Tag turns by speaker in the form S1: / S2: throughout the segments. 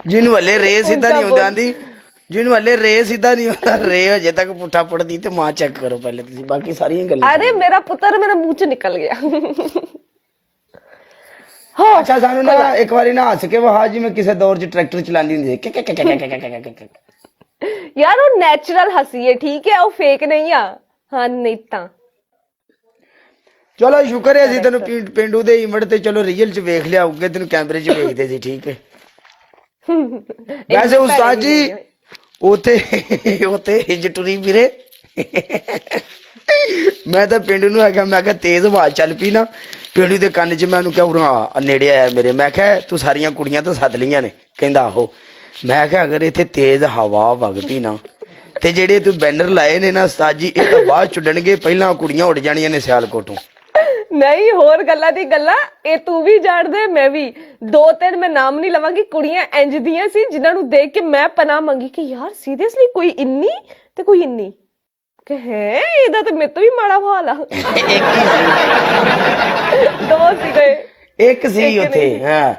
S1: जिन्हों हले रे सीधा नहीं होता आंदी, जिन्हों हले रे सीधा नहीं होता, रे अजे तक पुट्ठा पढ़दी ते मां चेक करो पहले तुसी, बाकी सारी गल्लां।
S2: अरे मेरा पुत्र मेरे मुंह च निकल गया।
S1: अच्छा सानू ना एक बारी ना हस के वहा जी मैं किसी दौर च ट्रैक्टर चलानी हुंदी सी,
S2: यार वो नेचुरल हसी है, ठीक है, वो फेक नहीं आ। हाँ नहीं ता
S1: चलो शुक्र है ਅਸੀਂ ਤੈਨੂੰ ਪਿੰਡੂ ਦੇ ਇਮੜ ਤੇ ਚਲੋ ਰੀਅਲ ਚ ਵੇਖ ਲਿਆ, ਅੱਗੇ ਤੈਨੂੰ ਕੈਮਰੇ ਚ ਵੇਖਦੇ ਸੀ, ਠੀਕ ਹੈ। ਵੈਸੇ ਉਸਤਾਦ ਜੀ ਉਥੇ ਹਿਜਟਰੀ ਵੀਰੇ, ਮੈਂ ਤਾਂ ਪਿੰਡ ਨੂੰ ਹੈਗਾ, ਮੈਂ ਕਿਹਾ ਤੇਜ਼ ਆਵਾਜ਼ ਚੱਲ ਪਈ ਨਾ, ਪਿੰਡੂ ਦੇ ਕੰਨ 'ਚ ਮੈਂ ਉਹਨੂੰ ਕਿਹਾ ਉਰਾ ਨੇੜੇ ਆਇਆ ਮੇਰੇ, ਮੈਂ ਕਿਹਾ ਤੂੰ ਸਾਰੀਆਂ ਕੁੜੀਆਂ ਤਾਂ ਸੱਦ ਲਈਆਂ ਨੇ, ਕਹਿੰਦਾ ਆਹੋ। ਮੈਂ ਕਿਹਾ ਅਗਰ ਇੱਥੇ ਤੇਜ਼ ਹਵਾ ਵਗ ਪਈ ਨਾ ਤੇ ਜਿਹੜੇ ਤੂੰ ਬੈਨਰ ਲਾਏ ਨੇ ਨਾ ਉਸਤਾਦ ਜੀ, ਇਹ ਤਾਂ ਬਾਅਦ ਛੁੱਡਣਗੇ, ਪਹਿਲਾਂ ਕੁੜੀਆਂ ਉੱਡ ਜਾਣੀਆਂ ਨੇ ਸਿਆਲਕੋਟੋਂ।
S2: ਨਹੀਂ ਹੋਰ ਗੱਲਾਂ ਦੀ ਗੱਲਾਂ, ਇਹ ਤੂੰ ਵੀ ਜਾਣਦੇ ਮੈਂ ਵੀ, ਦੋ ਤਿੰਨ ਮੈਂ ਨਾਮ ਨਹੀਂ ਲਵਾਂਗੀ, ਕੁੜੀਆਂ ਇੰਜ ਦੀਆਂ ਸੀ ਜਿਨ੍ਹਾਂ ਨੂੰ ਦੇਖ ਕੇ ਮੈਂ ਪਨਾਹ ਮੰਗੀ ਕਿ ਯਾਰ ਸੀਰੀਅਸਲੀ ਕੋਈ ਇੰਨੀ ਤੇ ਕੋਈ ਇੰਨੀ, ਕਿ ਹੈ ਇਹਦਾ ਤੇ ਮੇਰੇ ਤੋਂ ਵੀ ਮਾੜਾ ਹਾਲ ਆ। ਦੋ ਸੀ ਗਏ,
S1: ਇੱਕ ਸੀ ਉੱਥੇ, ਹਾਂ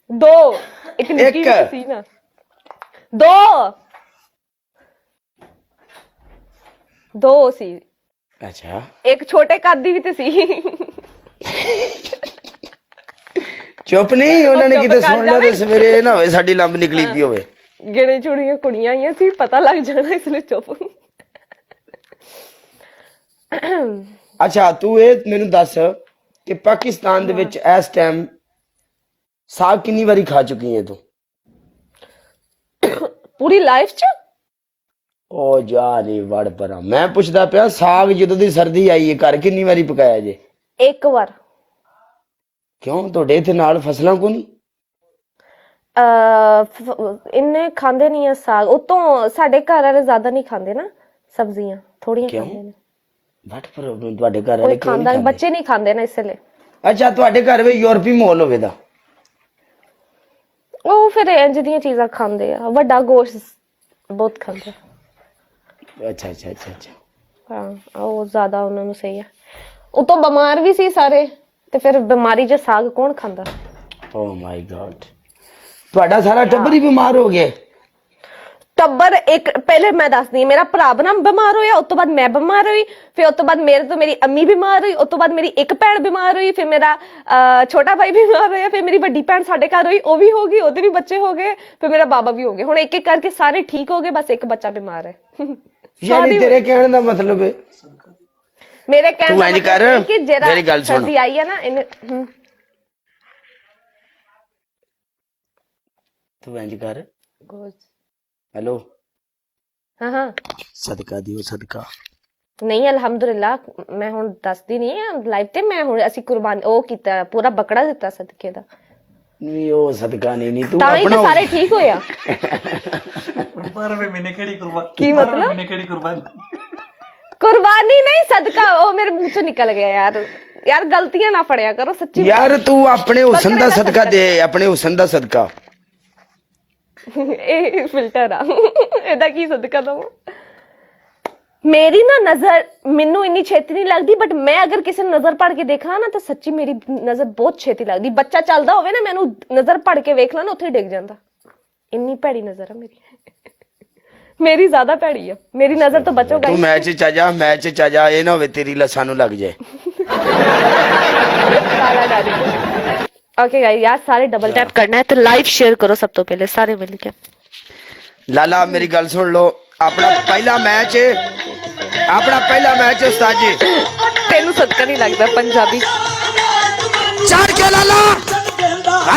S2: ਦੋ, ਇੱਕ ਨਿੱਕੀ ਸੀ ਨਾ, ਦੋ ਸੀ।
S1: ਅੱਛਾ
S2: ਇੱਕ ਛੋਟੇ ਕੱਦ ਦੀ ਵੀ ਤੇ ਸੀ।
S1: ਚੁੱਪ ਨਹੀਂ, ਉਹਨਾਂ ਨੇ ਕਿਤੇ ਸੁਣ ਲਿਆ ਤੇ ਸਵੇਰੇ ਇਹ ਨਾ ਹੋਵੇ ਸਾਡੀ ਲੰਬ ਨਿਕਲੀ ਪਈ ਹੋਵੇ।
S2: ਗਿਣੇ ਚੁਣੀਆਂ ਕੁੜੀਆਂ ਆਈਆਂ ਸੀ, ਪਤਾ ਲੱਗ ਜਾਣਾ, ਇਸ ਲਈ ਚੁੱਪ।
S1: ਅੱਛਾ ਤੂੰ ਇਹ ਮੈਨੂੰ ਦੱਸ ਕਿ ਪਾਕਿਸਤਾਨ ਦੇ ਵਿੱਚ ਇਸ ਟਾਈਮ ਸਾਗ ਕਿੰਨੀ ਵਾਰੀ ਖਾ ਚੁੱਕੀ ਹੈ ਤੂੰ?
S2: ਪੂਰੀ ਲਾਈਫ ਚ?
S1: ਉਹ ਜਾ ਨਹੀਂ ਵੜ ਪਰਾਂ, ਮੈਂ ਪੁੱਛਦਾ ਪਿਆ ਸਾਗ ਜਦੋਂ ਦੀ ਸਰਦੀ ਆਈ ਹੈ ਘਰ ਕਿੰਨੀ ਵਾਰੀ ਪਕਾਇਆ ਜੇ?
S2: ਇੱਕ ਵਾਰ।
S1: ਕਿਉਂ ਤੁਹਾਡੇ ਇੱਥੇ ਨਾਲ ਫਸਲਾਂ ਕੋ ਨਹੀਂ?
S2: ਇੰਨੇ ਖਾਂਦੇ ਨਹੀਂ ਆ ਸਾਗ, ਉਤੋਂ ਸਾਡੇ ਘਰ ਵਾਲੇ ਜ਼ਿਆਦਾ ਨਹੀਂ ਖਾਂਦੇ ਨਾ ਸਬਜ਼ੀਆਂ, ਥੋੜੀਆਂ ਖਾਂਦੇ ਨੇ।
S1: ਬਟ ਪਰ ਤੁਹਾਡੇ ਘਰ ਵਾਲੇ
S2: ਕੋਈ ਖਾਂਦਾ, ਬੱਚੇ ਨਹੀਂ ਖਾਂਦੇ ਨਾ ਇਸ ਲਈ।
S1: ਅੱਛਾ ਤੁਹਾਡੇ ਘਰ ਵਿੱਚ ਯੂਰਪੀ ਮਾਹੌਲ ਹੋਵੇ ਦਾ?
S2: ਉਹ ਫਿਰ ਇੰਜ ਦੀਆਂ ਚੀਜ਼ਾਂ ਖਾਂਦੇ ਆ, ਵੱਡਾ ਗੋਸ਼ਤ ਬਹੁਤ ਖਾਂਦੇ ਆ।
S1: ਅੱਛਾ ਅੱਛਾ ਅੱਛਾ ਅੱਛਾ,
S2: ਹਾਂ ਉਹ ਜ਼ਿਆਦਾ ਉਹਨਾਂ ਨੂੰ ਸਹੀ ਆ। ਉਤੋਂ ਬਿਮਾਰ ਵੀ ਸੀ ਸਾਰੇ, ਤੇ ਫਿਰ ਬਿਮਾਰੀ 'ਚ ਸਾਗ ਕੌਣ ਖਾਂਦਾ?
S1: ਓ ਮਾਈ ਗॉड, ਤੁਹਾਡਾ ਸਾਰਾ ਟੱਬਰ ਹੀ ਬਿਮਾਰ ਹੋ ਗਿਆ?
S2: ਟੱਬਰ ਇੱਕ, ਪਹਿਲੇ ਮੈਂ ਦੱਸਦੀ, ਮੇਰਾ ਭਰਾ ਬਣਾ ਬਿਮਾਰ ਹੋਇਆ, ਉਸ ਤੋਂ ਬਾਅਦ ਮੈਂ ਬਿਮਾਰ ਹੋਈ, ਫਿਰ ਉਸ ਤੋਂ ਬਾਅਦ ਮੇਰੇ ਤੋਂ ਮੇਰੀ ਅੰਮੀ ਬਿਮਾਰ ਹੋਈ, ਉਸ ਤੋਂ ਬਾਅਦ ਮੇਰੀ ਇੱਕ ਭੈਣ ਬਿਮਾਰ ਹੋਈ, ਫਿਰ ਮੇਰਾ ਛੋਟਾ ਭਾਈ ਬਿਮਾਰ ਹੋਇਆ, ਫਿਰ ਮੇਰੀ ਵੱਡੀ ਭੈਣ ਸਾਡੇ ਘਰ ਹੋਈ, ਉਹ ਵੀ ਹੋ ਗਈ, ਉਹਦੇ ਵੀ ਬੱਚੇ ਹੋ ਗਏ, ਫਿਰ ਮੇਰਾ ਬਾਬਾ ਵੀ ਹੋ ਗਏ। ਹੁਣ ਇੱਕ ਇੱਕ ਕਰਕੇ ਸਾਰੇ ਠੀਕ ਹੋ ਗਏ, ਬਸ ਇੱਕ ਬੱਚਾ ਬਿਮਾਰ ਹੈ।
S1: ਯਾਨੀ ਤੇਰੇ ਕਹਿਣ ਦਾ ਮਤਲਬ ਹੈ,
S2: ਮੇਰੇ ਕਹਿਣ ਦਾ ਮਤਲਬ ਹੈ ਕਿ ਜਿਹੜਾ ਸਰਦੀ ਆਈ ਹੈ ਨਾ, ਇਹਨੇ
S1: ਤੂੰ ਇੰਜ ਕਰ, ਹੈਲੋ,
S2: ਹਾਂ ਹਾਂ
S1: ਸਦਕਾ ਦਿਓ ਸਦਕਾ।
S2: ਨਹੀਂ ਅਲਹਮਦੁਲਿਲਾ, ਮੈਂ ਹੁਣ ਦੱਸਦੀ ਨਹੀਂ ਲਾਈਵ ਤੇ, ਮੈਂ ਹੁਣ ਅਸੀਂ ਕੁਰਬਾਨ ਉਹ ਕੀਤਾ, ਪੂਰਾ ਬੱਕੜਾ ਦਿੱਤਾ ਸਦਕੇ ਦਾ।
S1: ਨਹੀਂ ਉਹ ਸਦਕਾ ਨਹੀਂ, ਤੂੰ
S2: ਤਾਂ ਹੀ ਤਾਂ ਸਾਰੇ ਠੀਕ ਹੋਇਆ। ਕੀ ਮਤਲਬ? ਕੁਰਬਾਨੀ ਨਹੀਂ, ਸਦਕਾ, ਉਹ ਮੇਰੇ ਮੂੰਹ ਚੋਂ ਨਿਕਲ ਗਿਆ ਯਾਰ। ਯਾਰ ਗਲਤੀਆਂ ਨਾ ਫੜਿਆ ਕਰੋ ਸੱਚੀ ਯਾਰ,
S1: ਤੂੰ ਆਪਣੇ ਹੁਸਨ ਦਾ ਸਦਕਾ ਦੇ, ਆਪਣੇ ਹੁਸਨ ਦਾ ਸਦਕਾ।
S2: ਇਹ ਫਿਲਟਰ ਆ, ਇਹਦਾ ਕੀ ਸਦਕਾ ਦਵਾਂ? ਮੇਰੀ ਨਾ ਨਜ਼ਰ ਮੈਨੂੰ ਇੰਨੀ ਛੇਤੀ ਨਹੀਂ ਲੱਗਦੀ, ਬਟ ਮੈਂ ਅਗਰ ਕਿਸੇ ਨੂੰ ਨਜ਼ਰ ਪੜ ਕੇ ਦੇਖਣਾ ਨਾ ਤਾਂ ਸੱਚੀ ਮੇਰੀ ਨਜ਼ਰ ਬਹੁਤ ਛੇਤੀ ਲੱਗਦੀ। ਬੱਚਾ ਚੱਲਦਾ ਹੋਵੇ ਨਾ, ਮੈਨੂੰ ਨਜ਼ਰ ਪੜ ਕੇ ਵੇਖ ਲਾ ਨਾ, ਉੱਥੇ ਡਿੱਗ ਜਾਂਦਾ, ਇੰਨੀ ਭੈੜੀ ਨਜ਼ਰ ਆ ਮੇਰੀ। ਮੇਰੀ ਜ਼ਿਆਦਾ ਭੈੜੀ ਆ, ਮੇਰੀ ਨਜ਼ਰ ਤੋਂ ਬਚੋਗਾ।
S1: ਤੂੰ ਮੈਚ ਚ ਜਾ, ਮੈਚ ਚ ਜਾ, ਇਹ ਨਾ ਹੋਵੇ ਤੇਰੀ ਲੱਸਾਂ ਨੂੰ ਲੱਗ ਜਾਏ। ओके गाइस, यार सारे डबल टैप करना है तो लाइव शेयर करो सब तो पहले सारे मिलके। लाला मेरी गल सुन लो, अपना पहला मैच उस्ताद जी।
S2: तेनू सदका नहीं लगता पंजाबी
S1: चढ़ के लाला,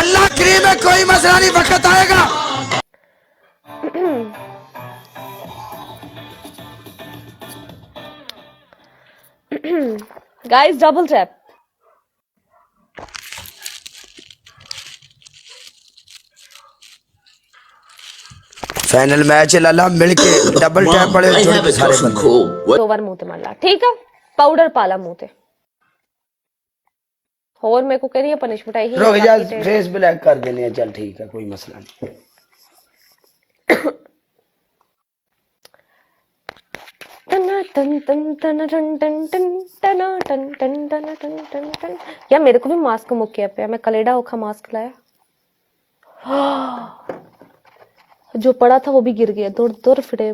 S1: अल्लाह करीम है, कोई मसला नहीं, वक्त आएगा।
S2: Guys double tap.
S1: Final match है लाला, मिलके डबल टैप वाले सारे बंदे
S2: दो बार मुंह ते मार ला, ठीक है, पाउडर पाला मुंह ते। और मेरे को कह रही है पनिशमेंट आई,
S1: रुक जा, फेस ब्लैक कर देने हैं, चल ठीक है, कोई मसला नहीं। तना
S2: टन टन टन टन टन टन टना टन टन टन टन टन टन। यार मेरे को भी मास्क मुक्किया पे, मैं कलेडा ओखा मास्क लाया। जो पड़ा था वो भी गिर गया, दूर दूर फिटे।